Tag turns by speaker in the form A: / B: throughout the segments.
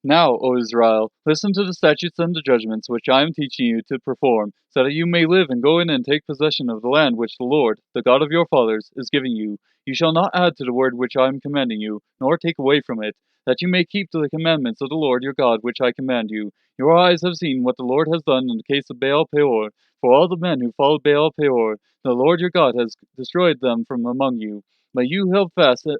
A: Now, O Israel, listen to the statutes and the judgments which I am teaching you to perform, so that you may live and go in and take possession of the land which the Lord, the God of your fathers, is giving you. You shall not add to the word which I am commanding you, nor take away from it, that you may keep to the commandments of the Lord your God which I command you. Your eyes have seen what the Lord has done in the case of Baal Peor. For all the men who followed Baal Peor, the Lord your God has destroyed them from among you. But you who held fast to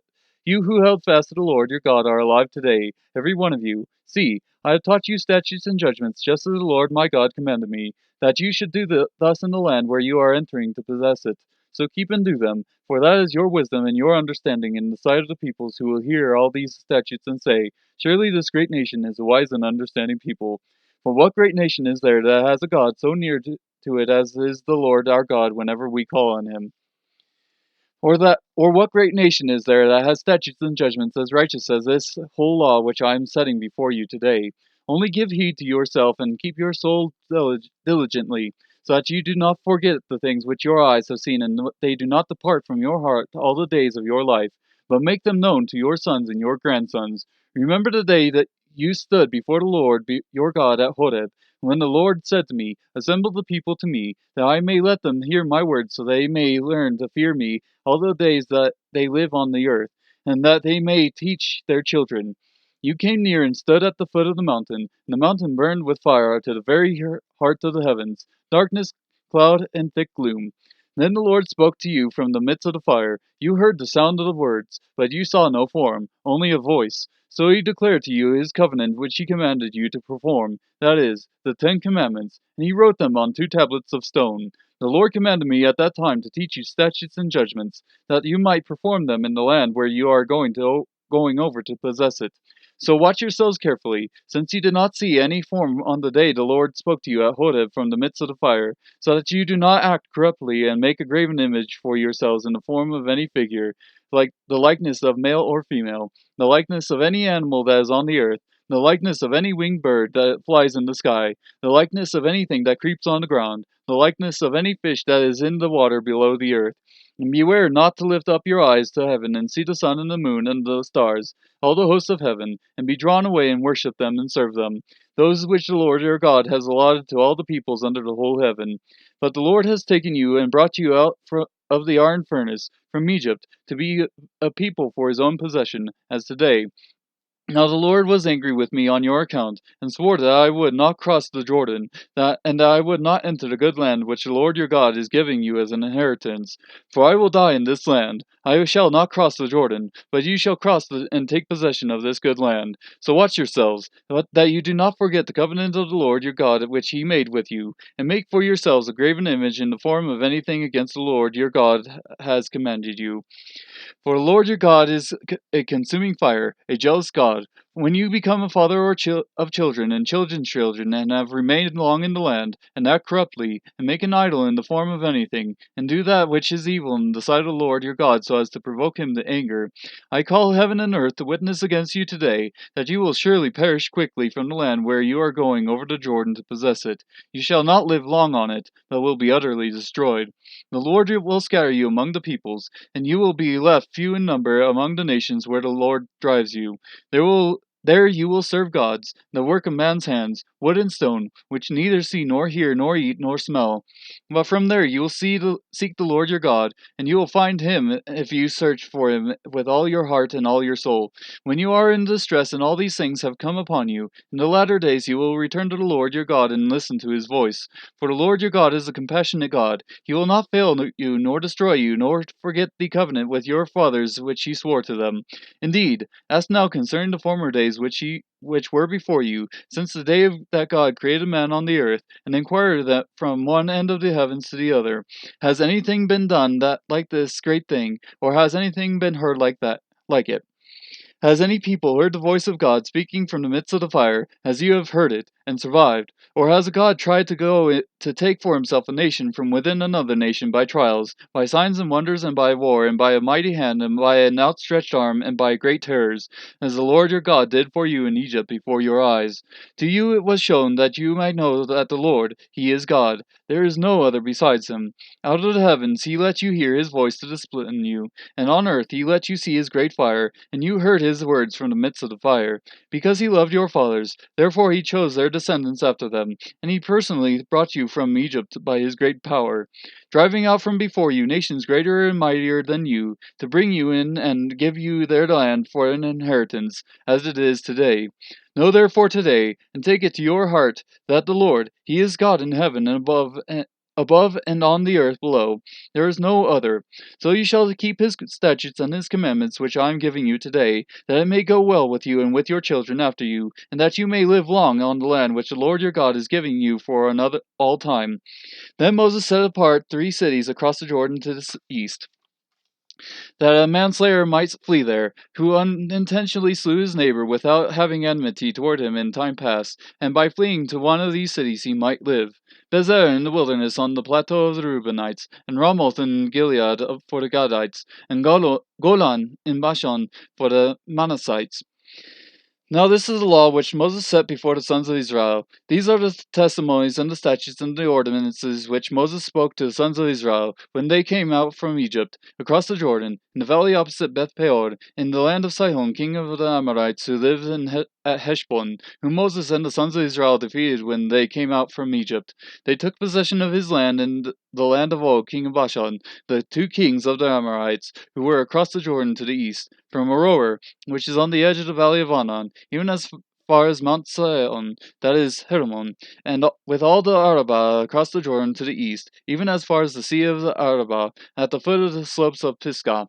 A: the Lord your God are alive today, every one of you. See, I have taught you statutes and judgments, just as the Lord my God commanded me, that you should do thus in the land where you are entering to possess it. So keep and do them, for that is your wisdom and your understanding in the sight of the peoples who will hear all these statutes and say, surely this great nation is a wise and understanding people. For what great nation is there that has a God so near to it as is the Lord our God whenever we call on him? Or what great nation is there that has statutes and judgments as righteous as this whole law which I am setting before you today? Only give heed to yourself and keep your soul diligently, so that you do not forget the things which your eyes have seen, and they do not depart from your heart all the days of your life, but make them known to your sons and your grandsons. Remember the day that you stood before the Lord your God at Horeb, when the Lord said to me, assemble the people to me, that I may let them hear my words, so they may learn to fear me all the days that they live on the earth, and that they may teach their children. You came near and stood at the foot of the mountain, and the mountain burned with fire to the very heart of the heavens, darkness, cloud, and thick gloom. Then the Lord spoke to you from the midst of the fire. You heard the sound of the words, but you saw no form, only a voice. So he declared to you his covenant which he commanded you to perform, that is, the 10 Commandments, and he wrote them on 2 tablets of stone. The Lord commanded me at that time to teach you statutes and judgments, that you might perform them in the land where you are going over to possess it. So watch yourselves carefully, since you did not see any form on the day the Lord spoke to you at Horeb from the midst of the fire, so that you do not act corruptly and make a graven image for yourselves in the form of any figure, like the likeness of male or female, the likeness of any animal that is on the earth, the likeness of any winged bird that flies in the sky, the likeness of anything that creeps on the ground, the likeness of any fish that is in the water below the earth. And beware not to lift up your eyes to heaven and see the sun and the moon and the stars, all the hosts of heaven, and be drawn away and worship them and serve them, those which the Lord your God has allotted to all the peoples under the whole heaven. But the Lord has taken you and brought you out of the iron furnace from Egypt to be a people for his own possession, as today. Now the Lord was angry with me on your account, and swore that I would not cross the Jordan, and that I would not enter the good land which the Lord your God is giving you as an inheritance. For I will die in this land. I shall not cross the Jordan, but you shall cross and take possession of this good land. So watch yourselves, that you do not forget the covenant of the Lord your God which he made with you, and make for yourselves a graven image in the form of anything against the Lord your God has commanded you. For the Lord your God is a consuming fire, a jealous God. When you become a father of children and children's children, and have remained long in the land, and act corruptly, and make an idol in the form of anything, and do that which is evil in the sight of the Lord your God, so as to provoke him to anger, I call heaven and earth to witness against you today, that you will surely perish quickly from the land where you are going over the Jordan to possess it. You shall not live long on it, but will be utterly destroyed. The Lord will scatter you among the peoples, and you will be left few in number among the nations where the Lord drives you. There you will serve gods, the work of man's hands, wood and stone, which neither see nor hear nor eat nor smell. But from there you will seek the Lord your God, and you will find him if you search for him with all your heart and all your soul. When you are in distress and all these things have come upon you, in the latter days you will return to the Lord your God and listen to his voice. For the Lord your God is a compassionate God. He will not fail you, nor destroy you, nor forget the covenant with your fathers which he swore to them. Indeed, ask now concerning the former days which were before you, since the day that God created man on the earth, and inquire that from one end of the heavens to the other, has anything been done that like this great thing, or has anything been heard like it? Has any people heard the voice of God speaking from the midst of the fire, as you have heard it, and survived? Or has God tried to take for himself a nation from within another nation by trials, by signs and wonders, and by war, and by a mighty hand, and by an outstretched arm, and by great terrors, as the Lord your God did for you in Egypt before your eyes? To you it was shown that you might know that the Lord, He is God. There is no other besides Him. Out of the heavens He let you hear His voice to discipline you, and on earth He let you see His great fire, and you heard His words from the midst of the fire. Because He loved your fathers, therefore He chose their descendants after them, and He personally brought you from Egypt by His great power, driving out from before you nations greater and mightier than you, to bring you in and give you their land for an inheritance, as it is today. Know therefore today, and take it to your heart, that the Lord, He is God in heaven and above and on the earth below. There is no other. So you shall keep His statutes and His commandments which I am giving you today, that it may go well with you and with your children after you, and that you may live long on the land which the Lord your God is giving you for another all time. Then Moses set apart 3 cities across the Jordan to the east, that a manslayer might flee there, who unintentionally slew his neighbor without having enmity toward him in time past, and by fleeing to one of these cities he might live. Bezer in the wilderness on the plateau of the Reubenites, and Ramoth in Gilead for the Gadites, and Golan in Bashan for the Manassites. Now this is the law which Moses set before the sons of Israel. These are the testimonies and the statutes and the ordinances which Moses spoke to the sons of Israel when they came out from Egypt, across the Jordan, in the valley opposite Beth Peor, in the land of Sihon, king of the Amorites, who lived at Heshbon, whom Moses and the sons of Israel defeated when they came out from Egypt. They took possession of his land and the land of Og, king of Bashan, the 2 kings of the Amorites, who were across the Jordan to the east, from Aroer, which is on the edge of the valley of Arnon, even as far as Mount Sion, that is Hermon, and with all the Arabah across the Jordan to the east, even as far as the sea of the Arabah, at the foot of the slopes of Pisgah.